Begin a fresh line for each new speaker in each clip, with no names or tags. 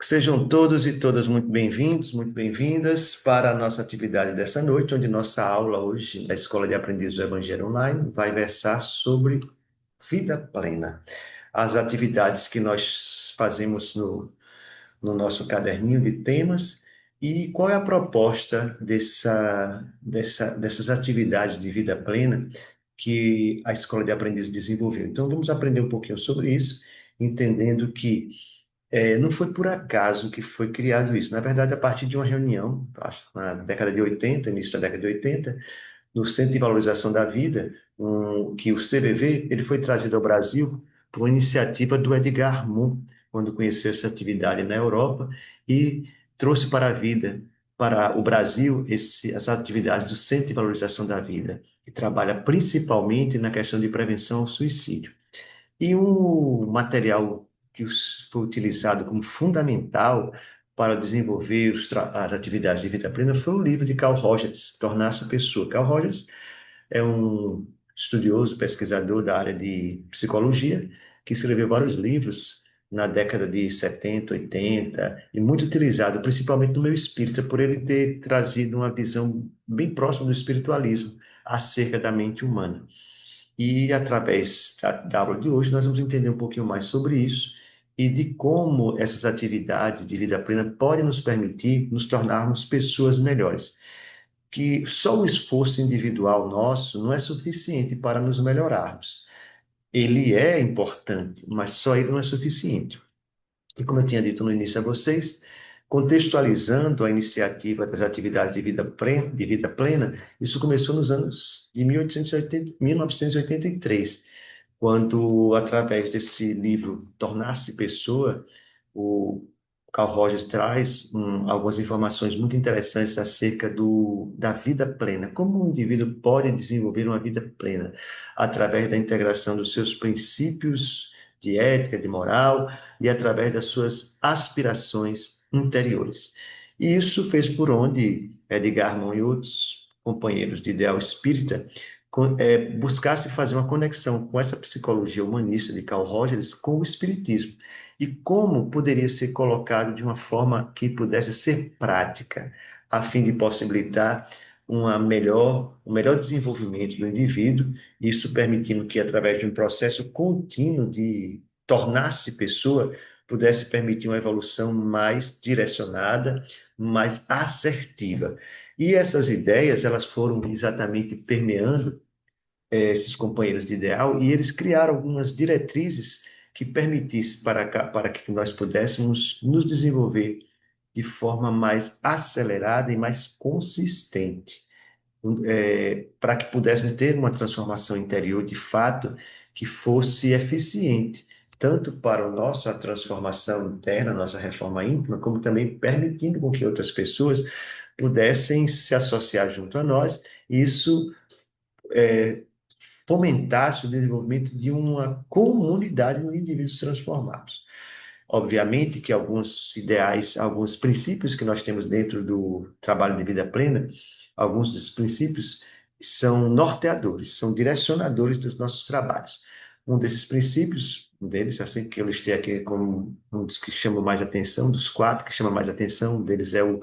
Sejam todos e todas muito bem-vindos, muito bem-vindas para a nossa atividade dessa noite, onde nossa aula hoje da Escola de Aprendiz do Evangelho Online vai versar sobre vida plena. As atividades que nós fazemos no nosso caderninho de temas e qual é a proposta dessas atividades de vida plena que a Escola de Aprendiz desenvolveu. Então, vamos aprender um pouquinho sobre isso, entendendo que não foi por acaso que foi criado isso. Na verdade, a partir de uma reunião, acho que na década de 80, início da década de 80, no Centro de Valorização da Vida, que o CVV, ele foi trazido ao Brasil por uma iniciativa do Edgar Moon, quando conheceu essa atividade na Europa e trouxe para a vida, para o Brasil, as atividades do Centro de Valorização da Vida, que trabalha principalmente na questão de prevenção ao suicídio. E um material que foi utilizado como fundamental para desenvolver as atividades de vida plena foi o livro de Carl Rogers, Tornar-se Pessoa. Carl Rogers é um estudioso, pesquisador da área de psicologia, que escreveu vários livros na década de 70, 80, e muito utilizado, principalmente no meio espírita, por ele ter trazido uma visão bem próxima do espiritualismo acerca da mente humana. E através da aula de hoje, nós vamos entender um pouquinho mais sobre isso e de como essas atividades de vida plena podem nos permitir nos tornarmos pessoas melhores. Que só o esforço individual nosso não é suficiente para nos melhorarmos. Ele é importante, mas só ele não é suficiente. E como eu tinha dito no início a vocês, contextualizando a iniciativa das atividades de vida plena, isso começou nos anos de 1880, 1983, quando, através desse livro Tornar-se Pessoa, o Carl Rogers traz algumas informações muito interessantes acerca da vida plena, como um indivíduo pode desenvolver uma vida plena, através da integração dos seus princípios de ética, de moral, e através das suas aspirações interiores. E isso fez por onde Edgar Morin e outros companheiros de ideal espírita buscasse fazer uma conexão com essa psicologia humanista de Carl Rogers com o espiritismo e como poderia ser colocado de uma forma que pudesse ser prática, a fim de possibilitar um melhor desenvolvimento do indivíduo, isso permitindo que, através de um processo contínuo de tornar-se pessoa, pudesse permitir uma evolução mais direcionada, mais assertiva. E essas ideias, elas foram exatamente permeando esses companheiros de ideal, e eles criaram algumas diretrizes que permitissem para que nós pudéssemos nos desenvolver de forma mais acelerada e mais consistente, para que pudéssemos ter uma transformação interior de fato que fosse eficiente, tanto para a nossa transformação interna, nossa reforma íntima, como também permitindo com que outras pessoas pudessem se associar junto a nós. Isso é, fomentasse o desenvolvimento de uma comunidade de indivíduos transformados. Obviamente que alguns ideais, alguns princípios que nós temos dentro do trabalho de vida plena, alguns dos princípios são norteadores, são direcionadores dos nossos trabalhos. Um desses princípios, um deles, assim que eu listei aqui como um dos que chama mais atenção, dos quatro que chama mais atenção, um deles é o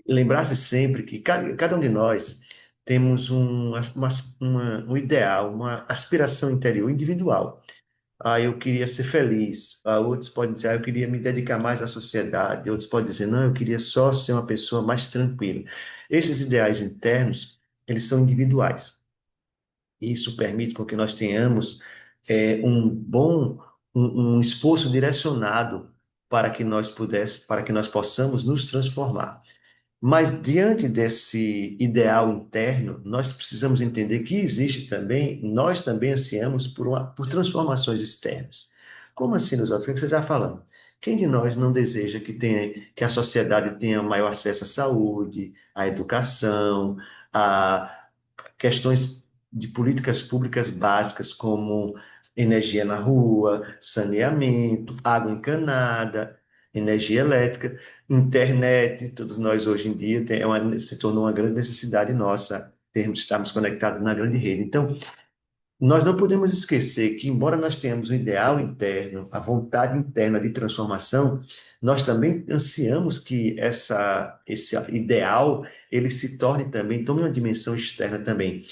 lembrar-se sempre que cada um de nós temos um ideal, uma aspiração interior individual. Ah, eu queria ser feliz. Ah, outros podem dizer, eu queria me dedicar mais à sociedade. Outros podem dizer, não, eu queria só ser uma pessoa mais tranquila. Esses ideais internos, eles são individuais. Isso permite com que nós tenhamos um esforço direcionado para que nós possamos nos transformar. Mas diante desse ideal interno, nós precisamos entender que existe também, nós também ansiamos por transformações externas. Como assim, Nosotros? O que você está falando? Quem de nós não deseja que a sociedade tenha maior acesso à saúde, à educação, a questões de políticas públicas básicas como energia na rua, saneamento, água encanada, energia elétrica, internet? Todos nós hoje em dia se tornou uma grande necessidade nossa termos estarmos conectados na grande rede. Então, nós não podemos esquecer que, embora nós tenhamos um ideal interno, a vontade interna de transformação, nós também ansiamos que esse ideal ele se torne também, tome uma dimensão externa também.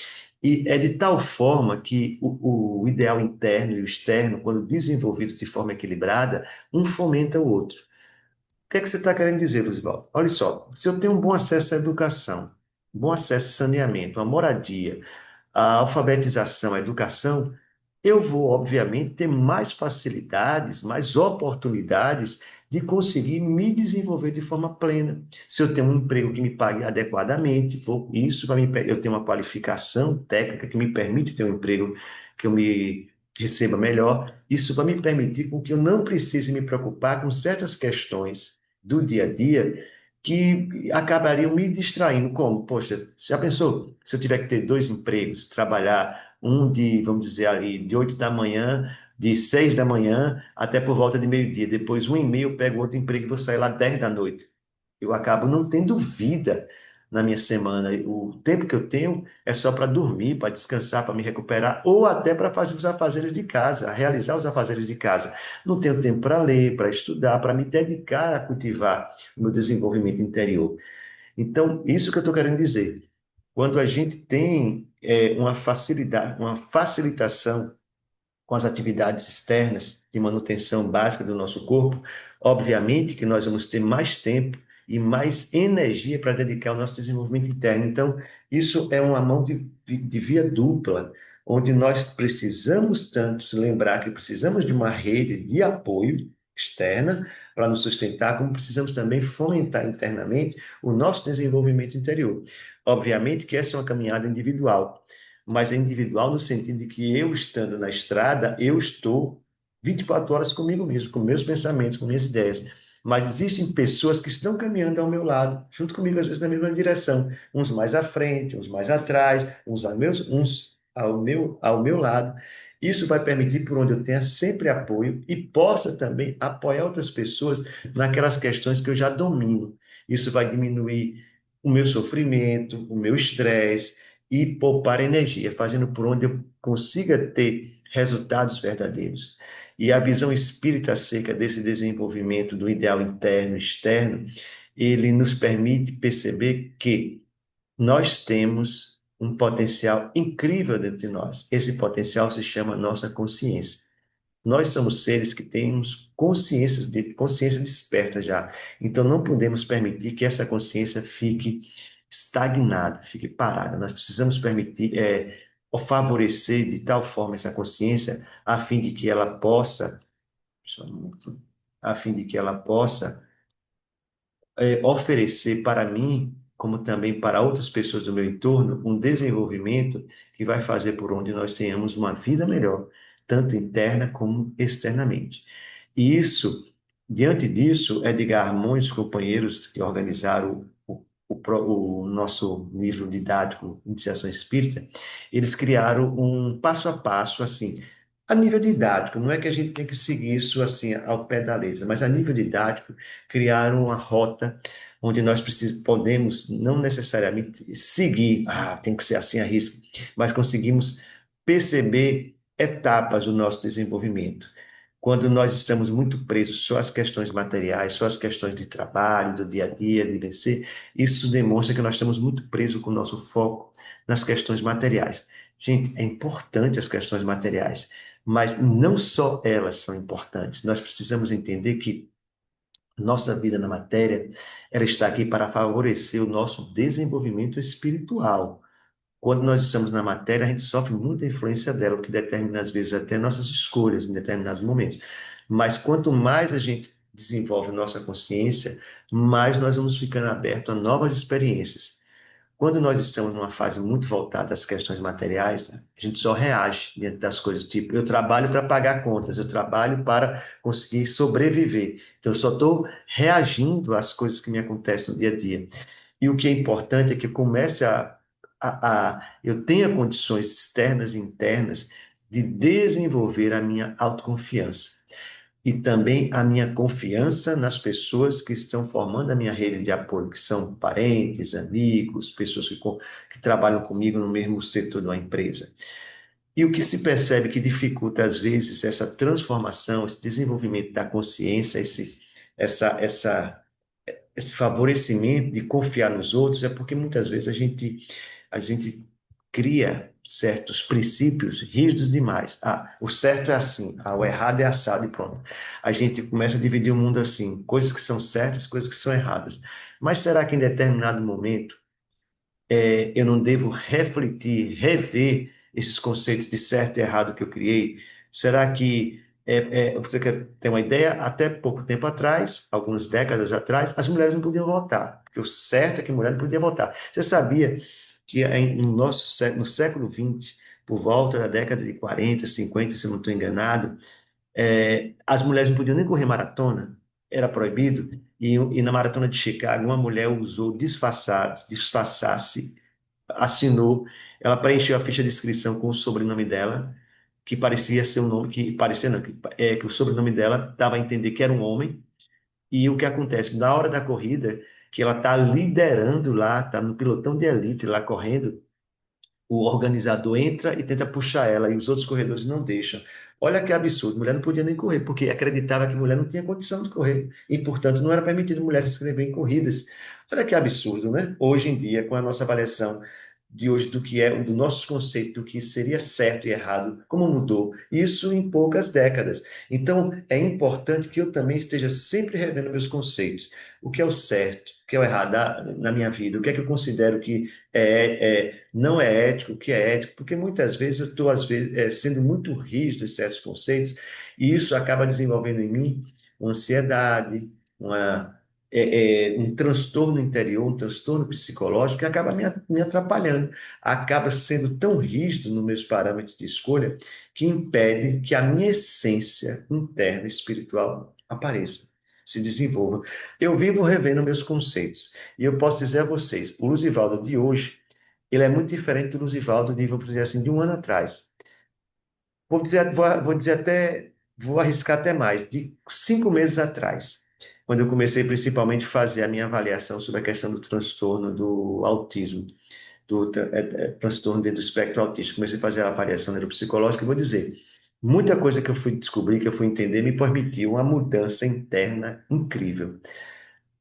E é de tal forma que o ideal interno e o externo, quando desenvolvido de forma equilibrada, um fomenta o outro. O que é que você está querendo dizer, Luizvaldo? Olha só, se eu tenho um bom acesso à educação, bom acesso ao saneamento, à moradia, à alfabetização, à educação, eu vou, obviamente, ter mais facilidades, mais oportunidades de conseguir me desenvolver de forma plena. Se eu tenho um emprego que me pague adequadamente, isso vai eu tenho uma qualificação técnica que me permite ter um emprego que eu me receba melhor, isso vai me permitir com que eu não precise me preocupar com certas questões do dia a dia que acabariam me distraindo. Como? Poxa, já pensou se eu tiver que ter dois empregos, trabalhar um de, vamos dizer ali, de 8 da manhã, de 6 da manhã até por volta de meio-dia. Depois, 1h30, eu pego outro emprego e vou sair lá 10 da noite. Eu acabo não tendo vida na minha semana. O tempo que eu tenho é só para dormir, para descansar, para me recuperar, ou até para fazer os afazeres de casa, realizar os afazeres de casa. Não tenho tempo para ler, para estudar, para me dedicar a cultivar o meu desenvolvimento interior. Então, isso que eu estou querendo dizer. Quando a gente tem uma facilidade, uma facilitação com as atividades externas de manutenção básica do nosso corpo, obviamente que nós vamos ter mais tempo e mais energia para dedicar ao nosso desenvolvimento interno. Então, isso é uma mão de via dupla, onde nós precisamos tanto se lembrar que precisamos de uma rede de apoio externa para nos sustentar, como precisamos também fomentar internamente o nosso desenvolvimento interior. Obviamente que essa é uma caminhada individual, mas é individual no sentido de que eu estando na estrada, eu estou 24 horas comigo mesmo, com meus pensamentos, com minhas ideias. Mas existem pessoas que estão caminhando ao meu lado, junto comigo, às vezes na mesma direção, uns mais à frente, uns mais atrás, uns ao meu lado. Isso vai permitir por onde eu tenha sempre apoio e possa também apoiar outras pessoas naquelas questões que eu já domino. Isso vai diminuir o meu sofrimento, o meu estresse, e poupar energia, fazendo por onde eu consiga ter resultados verdadeiros. E a visão espírita acerca desse desenvolvimento do ideal interno e externo, ele nos permite perceber que nós temos um potencial incrível dentro de nós. Esse potencial se chama nossa consciência. Nós somos seres que temos consciência desperta já. Então não podemos permitir que essa consciência fique estagnada, fique parada. Nós precisamos permitir, ou favorecer de tal forma essa consciência, a fim de que ela possa, a fim de que ela possa oferecer para mim, como também para outras pessoas do meu entorno, um desenvolvimento que vai fazer por onde nós tenhamos uma vida melhor, tanto interna como externamente. E isso, diante disso, Edgar Armões, os companheiros que organizaram o nosso livro didático Iniciação Espírita, eles criaram um passo a passo, assim, a nível didático, não é que a gente tem que seguir isso assim ao pé da letra, mas a nível didático, criaram uma rota onde nós podemos não necessariamente seguir, tem que ser assim a risca, mas conseguimos perceber etapas do nosso desenvolvimento. Quando nós estamos muito presos só às questões materiais, só às questões de trabalho, do dia a dia, de vencer, isso demonstra que nós estamos muito presos com o nosso foco nas questões materiais. Gente, é importante as questões materiais, mas não só elas são importantes. Nós precisamos entender que nossa vida na matéria, ela está aqui para favorecer o nosso desenvolvimento espiritual. Quando nós estamos na matéria, a gente sofre muita influência dela, o que determina, às vezes, até nossas escolhas em determinados momentos. Mas quanto mais a gente desenvolve nossa consciência, mais nós vamos ficando abertos a novas experiências. Quando nós estamos numa fase muito voltada às questões materiais, né, a gente só reage diante das coisas, tipo, eu trabalho para pagar contas, eu trabalho para conseguir sobreviver. Então, eu só estou reagindo às coisas que me acontecem no dia a dia. E o que é importante é que eu comece eu tenha condições externas e internas de desenvolver a minha autoconfiança e também a minha confiança nas pessoas que estão formando a minha rede de apoio, que são parentes, amigos, pessoas que trabalham comigo no mesmo setor de uma empresa. E o que se percebe que dificulta, às vezes, essa transformação, esse desenvolvimento da consciência, essa esse favorecimento de confiar nos outros é porque muitas vezes a gente cria certos princípios rígidos demais. Ah, o certo é assim, ah, o errado é assado e pronto. A gente começa a dividir o mundo assim, coisas que são certas, coisas que são erradas. Mas será que em determinado momento eu não devo refletir, rever esses conceitos de certo e errado que eu criei? Será que você quer ter uma ideia? Até pouco tempo atrás, algumas décadas atrás, as mulheres não podiam votar, porque o certo é que a mulher não podia votar. Você sabia que no século XX, por volta da década de 40, 50, se eu não estou enganado, as mulheres não podiam nem correr maratona, era proibido. E na maratona de Chicago, uma mulher usou disfarçar-se, assinou, ela preencheu a ficha de inscrição com o sobrenome dela, que parecia ser um nome que parecia não, que o sobrenome dela dava a entender que era um homem. E o que acontece na hora da corrida, que ela está liderando lá, está no pelotão de elite lá correndo, o organizador entra e tenta puxar ela e os outros corredores não deixam. Olha que absurdo, mulher não podia nem correr, porque acreditava que mulher não tinha condição de correr e, portanto, não era permitido mulher se inscrever em corridas. Olha que absurdo, né? Hoje em dia, com a nossa avaliação de hoje do que é, do nossos conceitos do que seria certo e errado, como mudou isso em poucas décadas. Então, é importante que eu também esteja sempre revendo meus conceitos. O que é o certo, o que é o errado na minha vida, o que é que eu considero que não é ético, o que é ético, porque muitas vezes eu estou, às vezes, sendo muito rígido em certos conceitos, e isso acaba desenvolvendo em mim uma ansiedade, um transtorno interior, um transtorno psicológico que acaba me atrapalhando, acaba sendo tão rígido nos meus parâmetros de escolha que impede que a minha essência interna espiritual apareça, se desenvolva. Eu vivo revendo meus conceitos. E eu posso dizer a vocês, o Luzivaldo de hoje, ele é muito diferente do Luzivaldo de, vamos dizer assim, de um ano atrás. Vou arriscar até mais, de 5 meses atrás, quando eu comecei principalmente a fazer a minha avaliação sobre a questão do transtorno do autismo, transtorno dentro do espectro autista. Comecei a fazer a avaliação neuropsicológica e vou dizer, muita coisa que eu fui descobrir, que eu fui entender, me permitiu uma mudança interna incrível.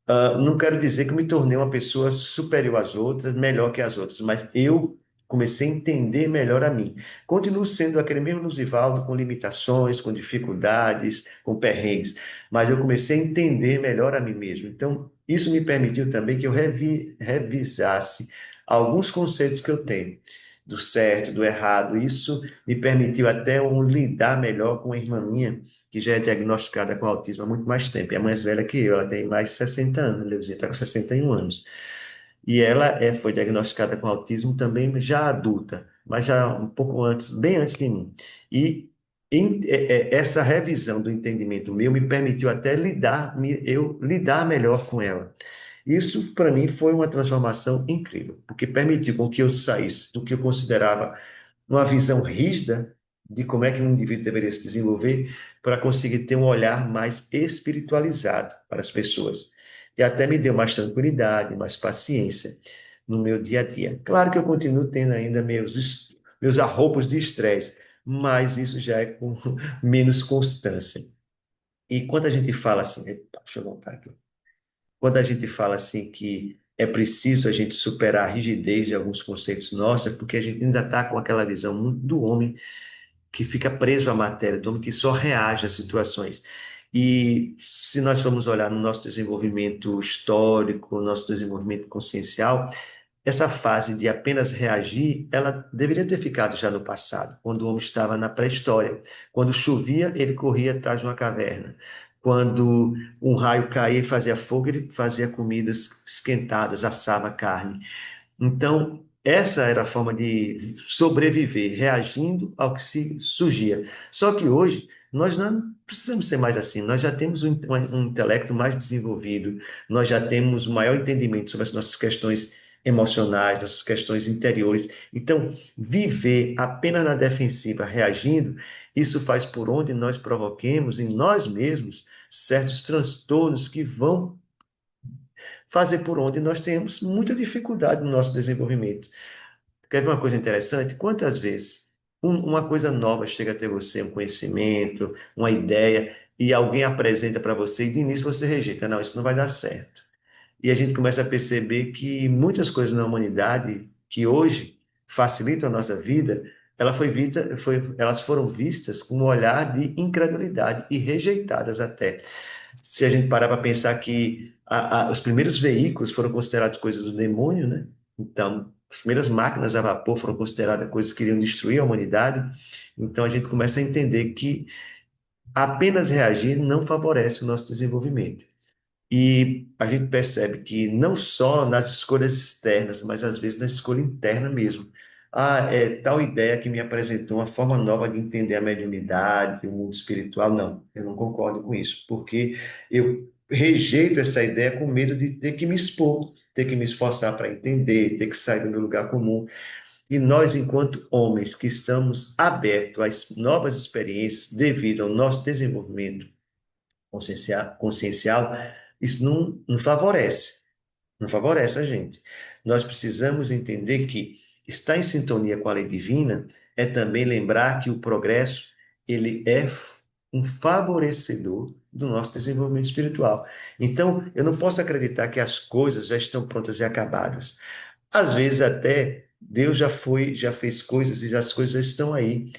Não quero dizer que eu me tornei uma pessoa superior às outras, melhor que as outras, mas eu comecei a entender melhor a mim. Continuo sendo aquele mesmo Luzivaldo, com limitações, com dificuldades, com perrengues, mas eu comecei a entender melhor a mim mesmo. Então, isso me permitiu também que eu revisasse alguns conceitos que eu tenho, do certo, do errado. Isso me permitiu até lidar melhor com uma irmã minha que já é diagnosticada com autismo há muito mais tempo. É mais velha que eu, ela tem mais de 60 anos, Leuzinha está com 61 anos. E ela foi diagnosticada com autismo também já adulta, mas já um pouco antes, bem antes de mim. E essa revisão do entendimento meu me permitiu até eu lidar melhor com ela. Isso, para mim, foi uma transformação incrível, porque permitiu com que eu saísse do que eu considerava uma visão rígida de como é que um indivíduo deveria se desenvolver para conseguir ter um olhar mais espiritualizado para as pessoas. E até me deu mais tranquilidade, mais paciência no meu dia a dia. Claro que eu continuo tendo ainda meus arroubos de estresse, mas isso já é com menos constância. E quando a gente fala assim, epa, deixa eu voltar aqui. Quando a gente fala assim que é preciso a gente superar a rigidez de alguns conceitos nossos, é porque a gente ainda está com aquela visão muito do homem que fica preso à matéria, do homem que só reage às situações. E se nós formos olhar no nosso desenvolvimento histórico, no nosso desenvolvimento consciencial, essa fase de apenas reagir, ela deveria ter ficado já no passado, quando o homem estava na pré-história. Quando chovia, ele corria atrás de uma caverna. Quando um raio caía e fazia fogo, ele fazia comidas esquentadas, assava carne. Então, essa era a forma de sobreviver, reagindo ao que se surgia. Só que hoje, nós não precisamos ser mais assim. Nós já temos um intelecto mais desenvolvido, nós já temos um maior entendimento sobre as nossas questões emocionais, nossas questões interiores. Então, viver apenas na defensiva, reagindo, isso faz por onde nós provoquemos em nós mesmos certos transtornos que vão fazer por onde nós temos muita dificuldade no nosso desenvolvimento. Quer ver uma coisa interessante? Quantas vezes uma coisa nova chega até você, um conhecimento, uma ideia, e alguém apresenta para você e de início você rejeita, não, isso não vai dar certo. E a gente começa a perceber que muitas coisas na humanidade que hoje facilitam a nossa vida, elas foram vistas com um olhar de incredulidade e rejeitadas até. Se a gente parar para pensar que os primeiros veículos foram considerados coisas do demônio, né? Então, as primeiras máquinas a vapor foram consideradas coisas que iriam destruir a humanidade. Então, a gente começa a entender que apenas reagir não favorece o nosso desenvolvimento. E a gente percebe que não só nas escolhas externas, mas às vezes na escolha interna mesmo. Ah, é tal ideia que me apresentou uma forma nova de entender a mediunidade, o mundo espiritual. Não, eu não concordo com isso, porque eu rejeito essa ideia com medo de ter que me expor, ter que me esforçar para entender, ter que sair do meu lugar comum. E nós, enquanto homens que estamos abertos às novas experiências devido ao nosso desenvolvimento consciencial, isso não favorece, não favorece a gente. Nós precisamos entender que estar em sintonia com a lei divina é também lembrar que o progresso, ele é um favorecedor do nosso desenvolvimento espiritual. Então, eu não posso acreditar que as coisas já estão prontas e acabadas. Às vezes até Deus já fez coisas e as coisas estão aí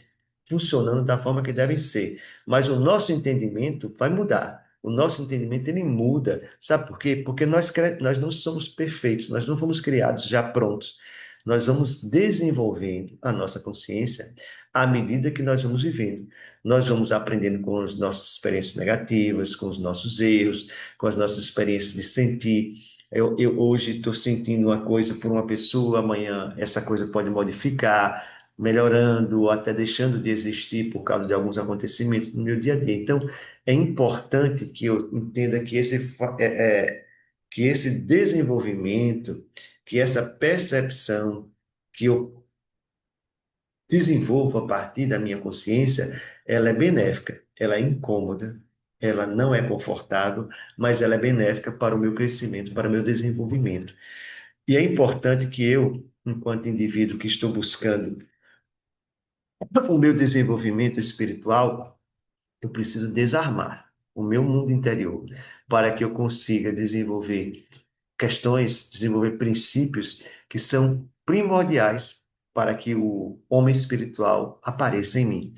funcionando da forma que devem ser. Mas o nosso entendimento vai mudar. O nosso entendimento ele muda. Sabe por quê? Porque nós não somos perfeitos, nós não fomos criados já prontos. Nós vamos desenvolvendo a nossa consciência à medida que nós vamos vivendo. Nós vamos aprendendo com as nossas experiências negativas, com os nossos erros, com as nossas experiências de sentir. Eu hoje estou sentindo uma coisa por uma pessoa, amanhã essa coisa pode modificar, melhorando ou até deixando de existir por causa de alguns acontecimentos no meu dia a dia. Então, é importante que eu entenda que que esse desenvolvimento, que essa percepção que eu desenvolvo a partir da minha consciência, ela é benéfica, ela é incômoda, ela não é confortável, mas ela é benéfica para o meu crescimento, para o meu desenvolvimento. E é importante que eu, enquanto indivíduo que estou buscando o meu desenvolvimento espiritual, eu preciso desarmar o meu mundo interior para que eu consiga desenvolver questões, desenvolver princípios que são primordiais para que o homem espiritual apareça em mim.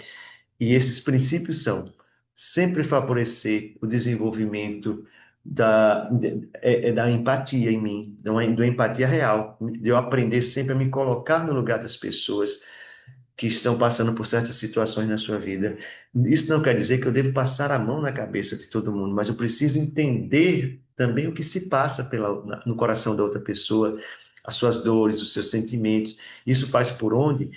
E esses princípios são sempre favorecer o desenvolvimento da empatia em mim, da empatia real, de eu aprender sempre a me colocar no lugar das pessoas que estão passando por certas situações na sua vida. Isso não quer dizer que eu devo passar a mão na cabeça de todo mundo, mas eu preciso entender também o que se passa no coração da outra pessoa, as suas dores, os seus sentimentos. Isso faz por onde,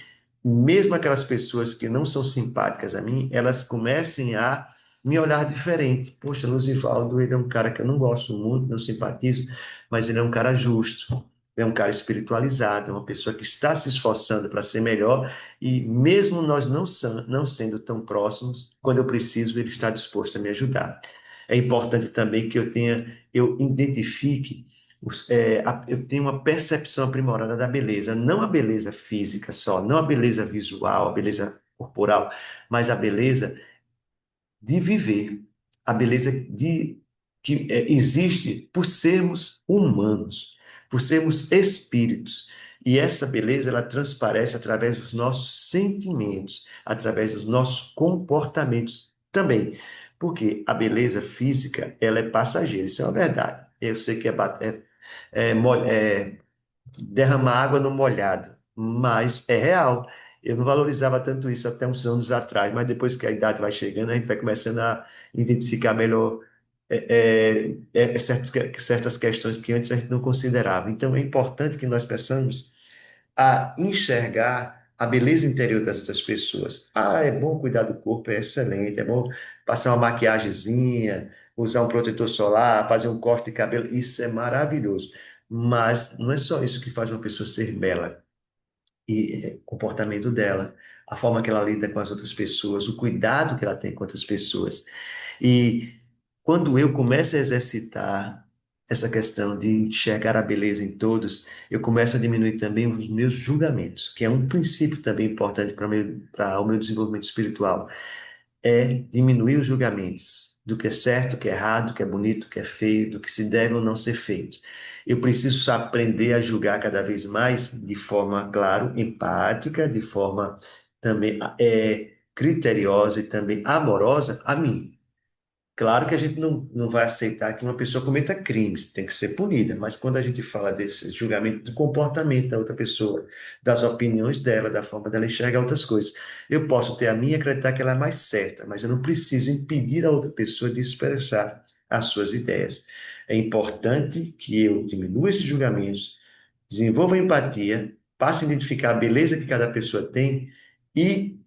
mesmo aquelas pessoas que não são simpáticas a mim, elas comecem a me olhar diferente. Poxa, Luzivaldo, ele é um cara que eu não gosto muito, não simpatizo, mas ele é um cara justo. É um cara espiritualizado, é uma pessoa que está se esforçando para ser melhor e mesmo nós não sendo tão próximos, quando eu preciso, ele está disposto a me ajudar. É importante também que eu identifique, eu tenho uma percepção aprimorada da beleza, não a beleza física só, não a beleza visual, a beleza corporal, mas a beleza de viver, a beleza que existe por sermos humanos, por sermos espíritos. E essa beleza ela transparece através dos nossos sentimentos, através dos nossos comportamentos também. Porque a beleza física ela é passageira, isso é uma verdade. Eu sei que é derramar água no molhado, mas é real. Eu não valorizava tanto isso até uns anos atrás, mas depois que a idade vai chegando, a gente vai começando a identificar melhor certas questões que antes a gente não considerava. Então, é importante que nós possamos a enxergar a beleza interior das outras pessoas. Ah, é bom cuidar do corpo, é excelente, é bom passar uma maquiagemzinha, usar um protetor solar, fazer um corte de cabelo, isso é maravilhoso. Mas não é só isso que faz uma pessoa ser bela. E o comportamento dela, a forma que ela lida com as outras pessoas, o cuidado que ela tem com outras pessoas. E quando eu começo a exercitar essa questão de enxergar a beleza em todos, eu começo a diminuir também os meus julgamentos, que é um princípio também importante para o meu desenvolvimento espiritual, é diminuir os julgamentos. do que é certo, do que é errado, do que é bonito, do que é feio, do que se deve ou não ser feito. Eu preciso aprender a julgar cada vez mais de forma, claro, empática, de forma também criteriosa e também amorosa a mim. Claro que a gente não vai aceitar que uma pessoa cometa crimes, tem que ser punida, mas quando a gente fala desse julgamento do comportamento da outra pessoa, das opiniões dela, da forma dela enxergar outras coisas, eu posso ter a minha e acreditar que ela é mais certa, mas eu não preciso impedir a outra pessoa de expressar as suas ideias. É importante que eu diminua esses julgamentos, desenvolva empatia, passe a identificar a beleza que cada pessoa tem e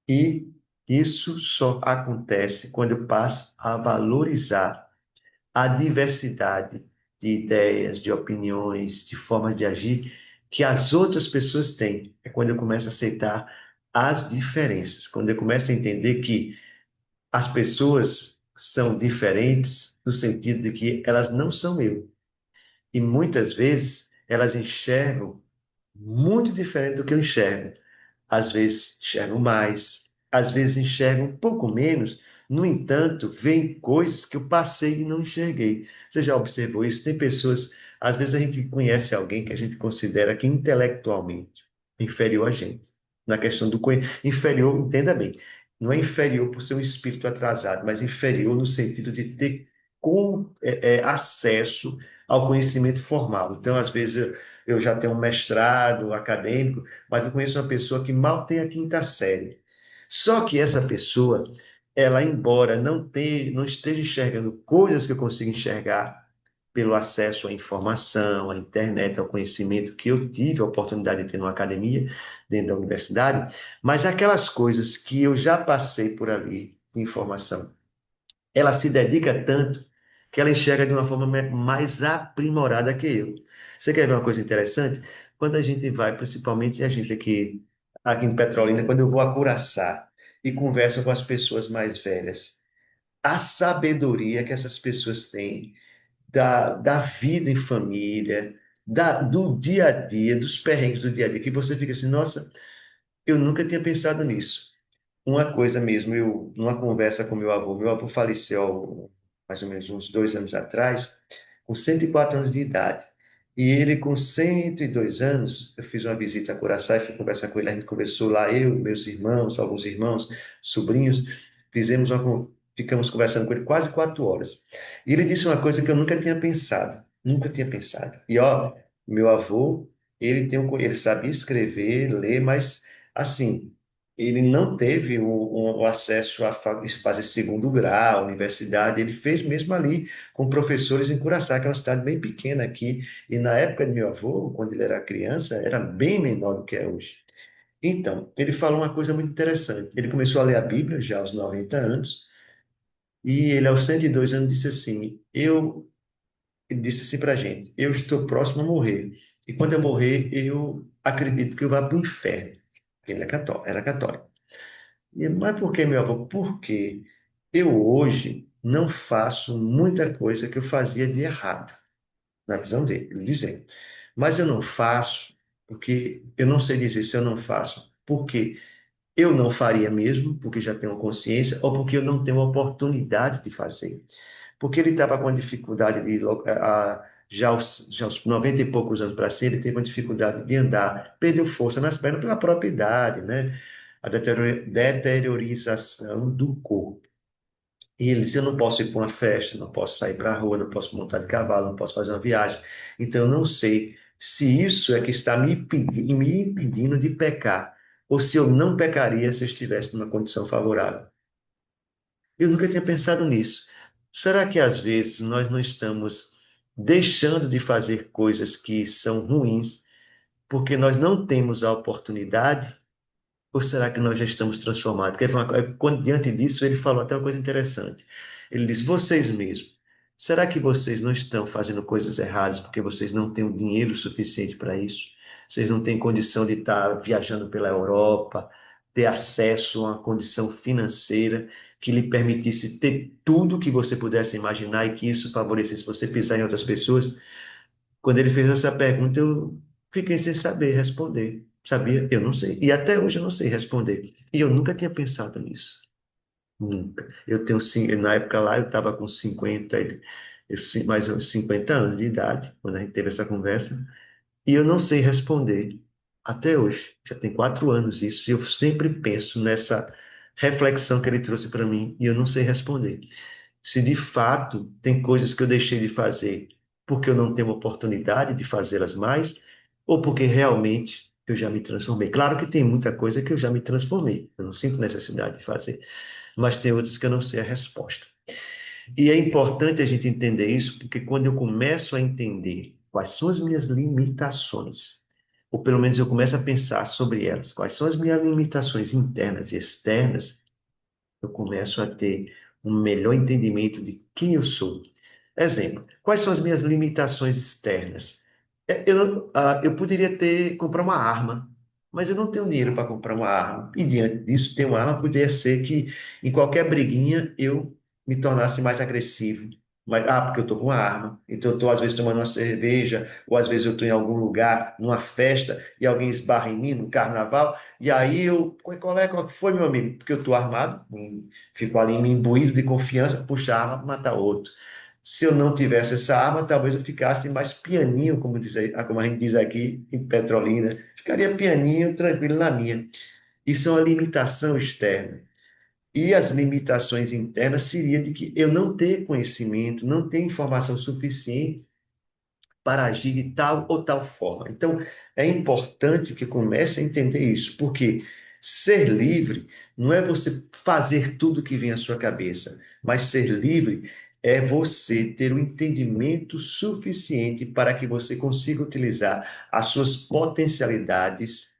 e isso só acontece quando eu passo a valorizar a diversidade de ideias, de opiniões, de formas de agir que as outras pessoas têm. É quando eu começo a aceitar as diferenças, quando eu começo a entender que as pessoas são diferentes no sentido de que elas não são eu. E muitas vezes elas enxergam muito diferente do que eu enxergo. Às vezes enxergam mais, às vezes enxergam um pouco menos. No entanto, veem coisas que eu passei e não enxerguei. Você já observou isso? Tem pessoas, às vezes a gente conhece alguém que a gente considera que intelectualmente inferior a gente. Na questão do inferior, entenda bem, não é inferior por ser um espírito atrasado, mas inferior no sentido de ter acesso ao conhecimento formal. Então, às vezes, eu já tenho um mestrado acadêmico, mas eu conheço uma pessoa que mal tem a quinta série. Só que essa pessoa, ela, embora não esteja enxergando coisas que eu consigo enxergar pelo acesso à informação, à internet, ao conhecimento que eu tive a oportunidade de ter numa academia, dentro da universidade, mas aquelas coisas que eu já passei por ali, informação, ela se dedica tanto que ela enxerga de uma forma mais aprimorada que eu. Você quer ver uma coisa interessante? Quando a gente vai, principalmente a gente aqui em Petrolina, quando eu vou a Curaçá e converso com as pessoas mais velhas, a sabedoria que essas pessoas têm da vida em família, do dia a dia, dos perrengues do dia a dia, que você fica assim, nossa, eu nunca tinha pensado nisso. Uma coisa mesmo, numa conversa com meu avô faleceu mais ou menos uns 2 anos atrás, com 104 anos de idade. E ele, com 102 anos, eu fiz uma visita a Curaçá e fui conversar com ele. A gente conversou lá, eu, meus irmãos, alguns irmãos, sobrinhos, ficamos conversando com ele quase 4 horas. E ele disse uma coisa que eu nunca tinha pensado, nunca tinha pensado. E ó, meu avô, ele sabia escrever, ler, mas assim, ele não teve o acesso a fazer segundo grau, universidade, ele fez mesmo ali com professores em Curaçá, que é uma cidade bem pequena aqui, e na época de meu avô, quando ele era criança, era bem menor do que é hoje. Então, ele falou uma coisa muito interessante. Ele começou a ler a Bíblia já aos 90 anos, e ele aos 102 anos disse assim, ele disse assim para a gente, eu estou próximo a morrer, e quando eu morrer, eu acredito que eu vá para o inferno. Ele é católico, era católico. Mas por que, meu avô? Porque eu hoje não faço muita coisa que eu fazia de errado, na visão dele, ele dizendo. Mas eu não faço porque eu não sei dizer se eu não faço porque eu não faria mesmo, porque já tenho consciência, ou porque eu não tenho oportunidade de fazer. Porque ele estava com a dificuldade já aos 90 e poucos anos para cima, ele teve uma dificuldade de andar, perdeu força nas pernas pela própria idade, né? A deteriorização do corpo. E ele disse, eu não posso ir para uma festa, não posso sair para a rua, não posso montar de cavalo, não posso fazer uma viagem. Então, eu não sei se isso é que está me impedindo de pecar, ou se eu não pecaria se eu estivesse numa condição favorável. Eu nunca tinha pensado nisso. Será que às vezes nós não estamos deixando de fazer coisas que são ruins porque nós não temos a oportunidade? Ou será que nós já estamos transformados? Diante disso, ele falou até uma coisa interessante. Ele diz: vocês mesmos, será que vocês não estão fazendo coisas erradas porque vocês não têm o dinheiro suficiente para isso? Vocês não têm condição de estar viajando pela Europa, ter acesso a uma condição financeira que lhe permitisse ter tudo que você pudesse imaginar e que isso favorecesse você pisar em outras pessoas? Quando ele fez essa pergunta, eu fiquei sem saber responder. Sabia? Eu não sei. E até hoje eu não sei responder. E eu nunca tinha pensado nisso. Nunca. Na época lá eu estava com 50, mais uns 50 anos de idade, quando a gente teve essa conversa, e eu não sei responder até hoje. Já tem 4 anos isso, e eu sempre penso nessa reflexão que ele trouxe para mim, e eu não sei responder. Se de fato tem coisas que eu deixei de fazer porque eu não tenho oportunidade de fazê-las mais, ou porque realmente eu já me transformei. Claro que tem muita coisa que eu já me transformei, eu não sinto necessidade de fazer, mas tem outras que eu não sei a resposta. E é importante a gente entender isso, porque quando eu começo a entender quais são as minhas limitações, ou pelo menos eu começo a pensar sobre elas, quais são as minhas limitações internas e externas, eu começo a ter um melhor entendimento de quem eu sou. Exemplo, quais são as minhas limitações externas? Eu poderia comprar uma arma, mas eu não tenho dinheiro para comprar uma arma. E diante disso, ter uma arma poderia ser que em qualquer briguinha eu me tornasse mais agressivo. Porque eu estou com uma arma. Então eu estou às vezes tomando uma cerveja, ou às vezes eu estou em algum lugar, numa festa, e alguém esbarra em mim, num carnaval, e aí qual que foi, meu amigo? Porque eu estou armado, fico ali me imbuído de confiança, puxa a arma para matar outro. Se eu não tivesse essa arma, talvez eu ficasse mais pianinho, como a gente diz aqui em Petrolina. Ficaria pianinho, tranquilo na minha. Isso é uma limitação externa. E as limitações internas seria de que eu não ter conhecimento, não ter informação suficiente para agir de tal ou tal forma. Então, é importante que comece a entender isso, porque ser livre não é você fazer tudo que vem à sua cabeça, mas ser livre é você ter o entendimento suficiente para que você consiga utilizar as suas potencialidades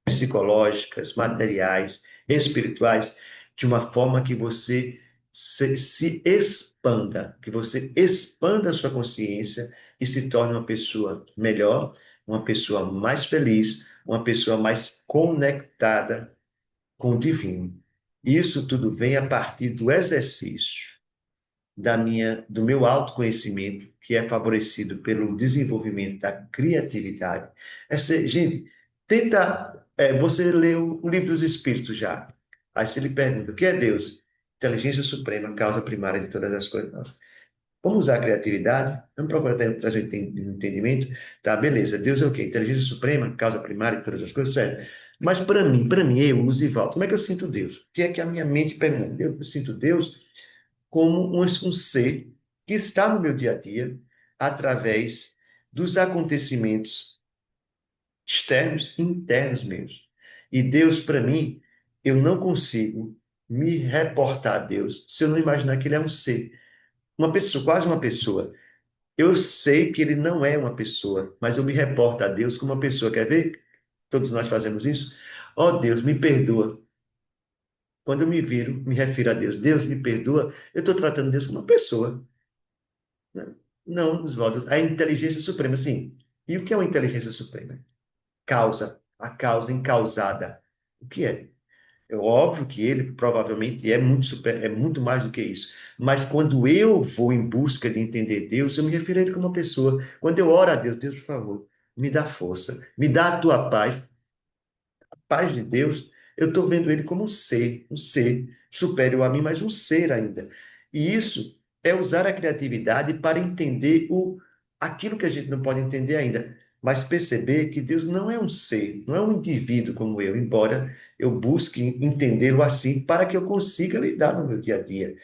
psicológicas, materiais, espirituais, de uma forma que você se expanda, que você expanda a sua consciência e se torne uma pessoa melhor, uma pessoa mais feliz, uma pessoa mais conectada com o divino. Isso tudo vem a partir do exercício do meu autoconhecimento, que é favorecido pelo desenvolvimento da criatividade. Gente, você leu o livro dos Espíritos já. Aí você lhe pergunta, o que é Deus? Inteligência suprema, causa primária de todas as coisas. Vamos usar a criatividade? Vamos procurar trazer um entendimento? Tá, beleza. Deus é o quê? Inteligência suprema, causa primária de todas as coisas, certo? Mas para mim, eu, Luzivaldo, como é que eu sinto Deus? O que é que a minha mente pergunta? Eu sinto Deus como um ser que está no meu dia a dia através dos acontecimentos externos e internos meus. E Deus, para mim, eu não consigo me reportar a Deus se eu não imaginar que Ele é um ser, uma pessoa, quase uma pessoa. Eu sei que ele não é uma pessoa, mas eu me reporto a Deus como uma pessoa. Quer ver? Todos nós fazemos isso. Ó Deus, me perdoa. Quando eu me refiro a Deus, Deus me perdoa, eu estou tratando Deus como uma pessoa, né? Não, Oswaldo, a inteligência suprema, sim. E o que é uma inteligência suprema? Causa, a causa encausada. O que é? É óbvio que ele provavelmente é muito mais do que isso. Mas quando eu vou em busca de entender Deus, eu me refiro a ele como uma pessoa. Quando eu oro a Deus, Deus, por favor, me dá força, me dá a tua paz, a paz de Deus. Eu estou vendo ele como um ser superior a mim, mas um ser ainda. E isso é usar a criatividade para entender aquilo que a gente não pode entender ainda. Mas perceber que Deus não é um ser, não é um indivíduo como eu, embora eu busque entendê-lo assim para que eu consiga lidar no meu dia a dia.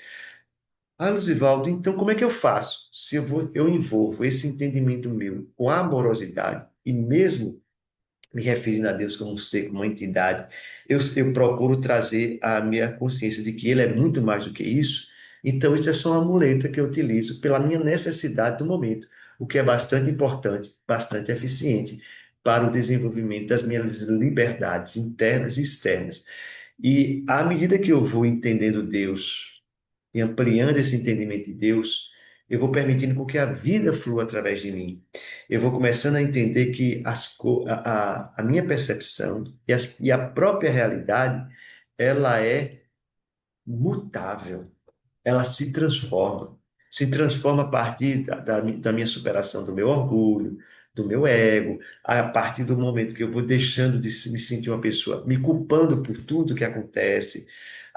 Ah, Luzivaldo, então como é que eu faço? Se eu envolvo esse entendimento meu com amorosidade e mesmo me referindo a Deus como um ser, como uma entidade, eu procuro trazer a minha consciência de que Ele é muito mais do que isso. Então, isso é só uma muleta que eu utilizo pela minha necessidade do momento, o que é bastante importante, bastante eficiente para o desenvolvimento das minhas liberdades internas e externas. E à medida que eu vou entendendo Deus e ampliando esse entendimento de Deus, eu vou permitindo com que a vida flua através de mim. Eu vou começando a entender que a minha percepção e a própria realidade, ela é mutável, ela se transforma a partir da minha superação do meu orgulho, do meu ego, a partir do momento que eu vou deixando de me sentir uma pessoa, me culpando por tudo que acontece,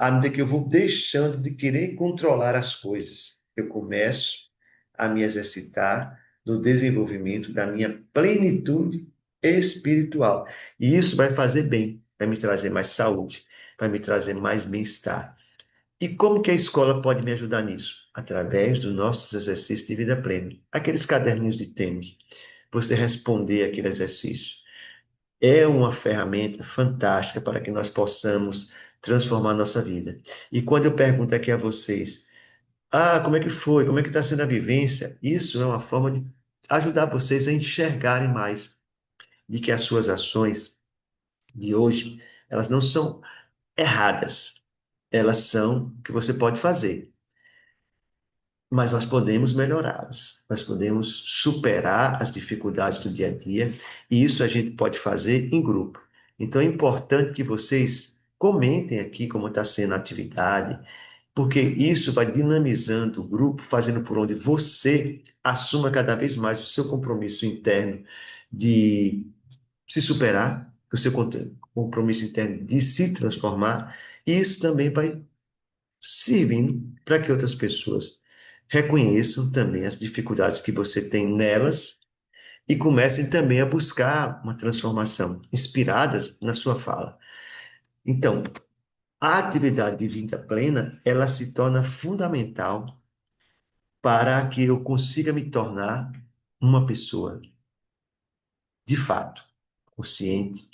à medida que eu vou deixando de querer controlar as coisas, eu começo a me exercitar no desenvolvimento da minha plenitude espiritual. E isso vai fazer bem, vai me trazer mais saúde, vai me trazer mais bem-estar. E como que a escola pode me ajudar nisso? Através dos nossos exercícios de vida plena. Aqueles caderninhos de temas. Você responder aquele exercício. É uma ferramenta fantástica para que nós possamos transformar nossa vida. E quando eu pergunto aqui a vocês, como é que foi? Como é que está sendo a vivência? Isso é uma forma de ajudar vocês a enxergarem mais de que as suas ações de hoje, elas não são erradas. Elas são o que você pode fazer. Mas nós podemos melhorá-las, nós podemos superar as dificuldades do dia a dia, e isso a gente pode fazer em grupo. Então é importante que vocês comentem aqui como está sendo a atividade, porque isso vai dinamizando o grupo, fazendo por onde você assuma cada vez mais o seu compromisso interno de se superar, o seu compromisso interno de se transformar, e isso também vai servindo para que outras pessoas reconheçam também as dificuldades que você tem nelas e comecem também a buscar uma transformação, inspiradas na sua fala. Então, a atividade de vida plena, ela se torna fundamental para que eu consiga me tornar uma pessoa de fato consciente,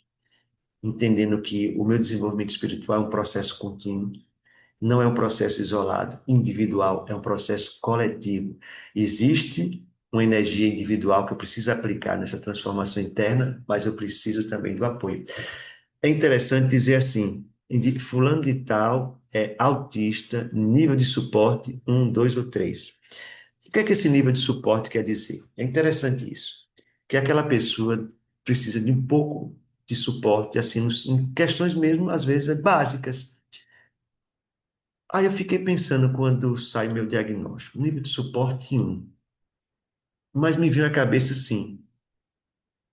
entendendo que o meu desenvolvimento espiritual é um processo contínuo. Não é um processo isolado, individual, é um processo coletivo. Existe uma energia individual que eu preciso aplicar nessa transformação interna, mas eu preciso também do apoio. É interessante dizer assim, fulano de tal é autista, nível de suporte 1, 2 ou 3. O que é que esse nível de suporte quer dizer? É interessante isso, que aquela pessoa precisa de um pouco de suporte, assim, em questões mesmo, às vezes, básicas. Aí eu fiquei pensando quando sai meu diagnóstico, nível de suporte 1. Mas me veio à cabeça assim,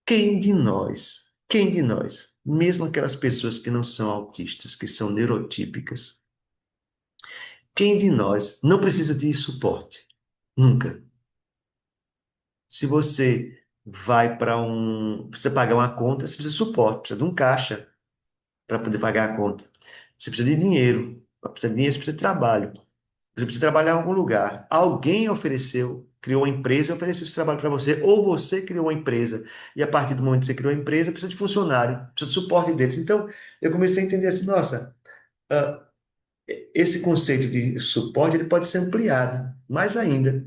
quem de nós, mesmo aquelas pessoas que não são autistas, que são neurotípicas, quem de nós não precisa de suporte? Nunca. Se você vai para precisa pagar uma conta, você precisa de suporte, precisa de um caixa para poder pagar a conta. Você precisa de dinheiro, você precisa de trabalho. Você precisa trabalhar em algum lugar. Alguém ofereceu, criou uma empresa e ofereceu esse trabalho para você, ou você criou uma empresa. E a partir do momento que você criou a empresa, precisa de funcionário, precisa de suporte deles. Então, eu comecei a entender assim, nossa, ah, esse conceito de suporte ele pode ser ampliado. Mais ainda,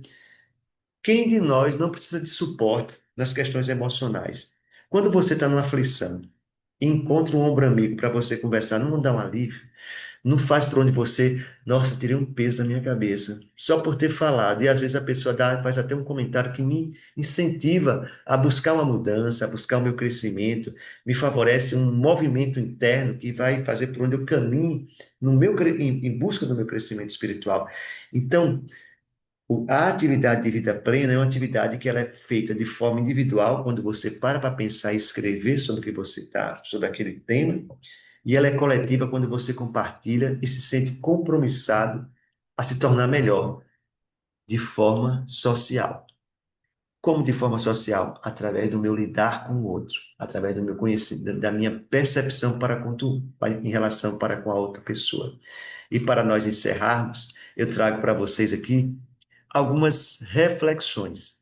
quem de nós não precisa de suporte nas questões emocionais? Quando você está numa aflição e encontra um ombro amigo para você conversar, não dá um alívio? Não faz por onde você, nossa, tirei um peso da minha cabeça, só por ter falado. E às vezes a pessoa faz até um comentário que me incentiva a buscar uma mudança, a buscar o meu crescimento, me favorece um movimento interno que vai fazer por onde eu caminho em busca do meu crescimento espiritual. Então, a atividade de vida plena é uma atividade que ela é feita de forma individual, quando você para pensar e escrever sobre o que você está, sobre aquele tema, e ela é coletiva quando você compartilha e se sente compromissado a se tornar melhor de forma social. Como de forma social? Através do meu lidar com o outro, através do meu conhecimento, da minha percepção em relação para com a outra pessoa. E para nós encerrarmos, eu trago para vocês aqui algumas reflexões.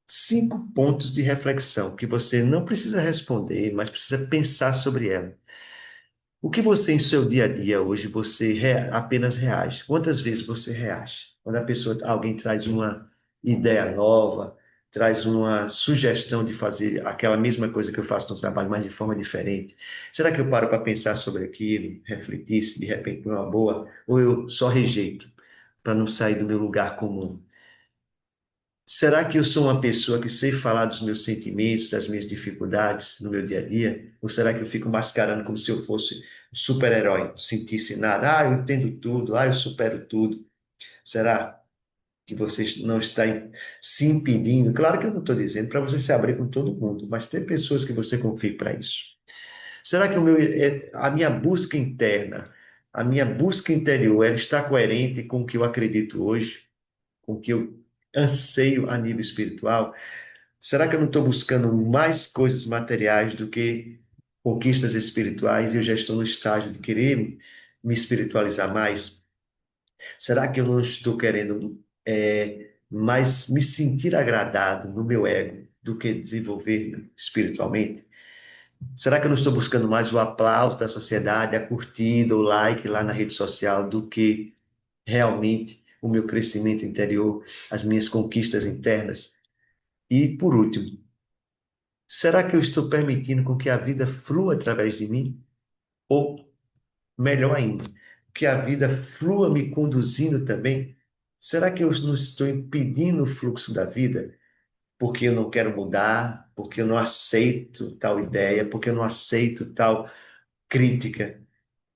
5 pontos de reflexão que você não precisa responder, mas precisa pensar sobre ela. O que você, em seu dia a dia hoje, você apenas reage? Quantas vezes você reage? Quando alguém traz uma ideia nova, traz uma sugestão de fazer aquela mesma coisa que eu faço no trabalho, mas de forma diferente. Será que eu paro para pensar sobre aquilo, refletir se de repente não é uma boa, ou eu só rejeito para não sair do meu lugar comum? Será que eu sou uma pessoa que sei falar dos meus sentimentos, das minhas dificuldades no meu dia a dia? Ou será que eu fico mascarando como se eu fosse um super-herói, não sentisse nada? Eu entendo tudo, eu supero tudo. Será que você não está se impedindo? Claro que eu não estou dizendo para você se abrir com todo mundo, mas tem pessoas que você confie para isso. Será que a minha busca interna, A minha busca interior, ela está coerente com o que eu acredito hoje, com o que eu anseio a nível espiritual? Será que eu não estou buscando mais coisas materiais do que conquistas espirituais e eu já estou no estágio de querer me espiritualizar mais? Será que eu não estou querendo mais me sentir agradado no meu ego do que desenvolver espiritualmente? Será que eu não estou buscando mais o aplauso da sociedade, a curtida, o like lá na rede social, do que realmente o meu crescimento interior, as minhas conquistas internas? E, por último, será que eu estou permitindo com que a vida flua através de mim? Ou, melhor ainda, que a vida flua me conduzindo também? Será que eu não estou impedindo o fluxo da vida porque eu não quero mudar, porque eu não aceito tal ideia, porque eu não aceito tal crítica?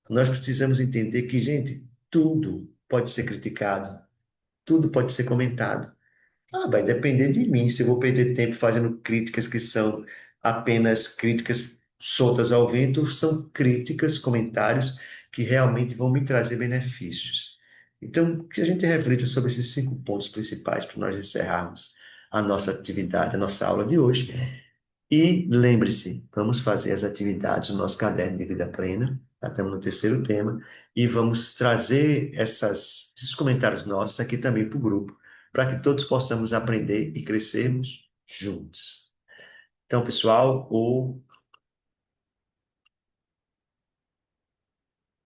Nós precisamos entender que, gente, tudo pode ser criticado, tudo pode ser comentado. Ah, vai depender de mim se eu vou perder tempo fazendo críticas que são apenas críticas soltas ao vento, ou são críticas, comentários que realmente vão me trazer benefícios. Então, que a gente reflita sobre esses 5 pontos principais para nós encerrarmos a nossa atividade, a nossa aula de hoje. E lembre-se, vamos fazer as atividades do nosso caderno de vida plena, já estamos no terceiro tema, e vamos trazer esses comentários nossos aqui também para o grupo, para que todos possamos aprender e crescermos juntos. Então, pessoal, o